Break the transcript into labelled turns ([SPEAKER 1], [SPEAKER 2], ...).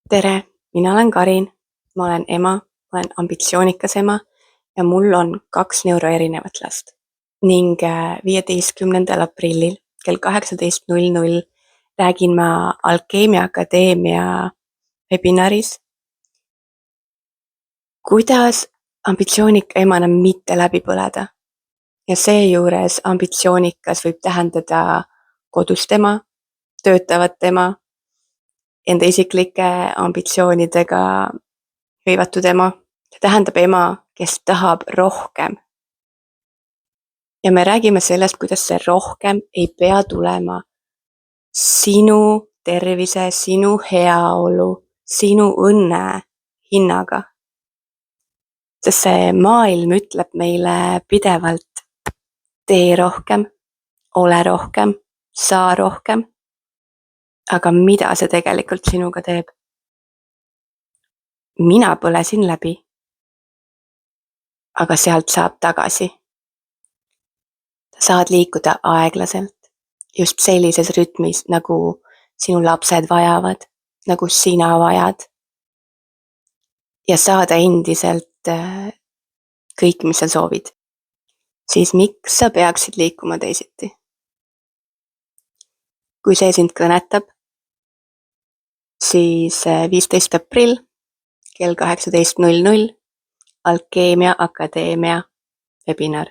[SPEAKER 1] tere, mina olen Karin, ma olen ema, ma olen ambitsioonikas ema ja mul on 2 neuroerinevat last. Ning 15. aprillil kell 18:00 räägin ma Alkeemia Akadeemia webinaris, kuidas ambitsioonika emana mitte läbi põleda. Ja seejuures ambitsioonikas võib tähendada kodust ema, töötavat ema, enda isiklike ambitsioonidega hõivatud ema. See tähendab ema, kes tahab rohkem. Ja me räägime sellest, kuidas see rohkem ei pea tulema sinu tervise, sinu heaolu, sinu õnne hinnaga. Sest see maailm ütleb meile pidevalt, tee rohkem, ole rohkem, saa rohkem. Aga mida see tegelikult sinuga teeb? Mina põlesin läbi. Aga sealt saab tagasi. Saad liikuda aeglaselt, just sellises rütmis, nagu sinu lapsed vajavad, nagu sina vajad. Ja saada endiselt kõik, mis sa soovid. Siis miks sa peaksid liikuma teisiti? Kui see sind kõnetab, siis 15. aprill kell 18:00 Alkeemia Akadeemia webinar.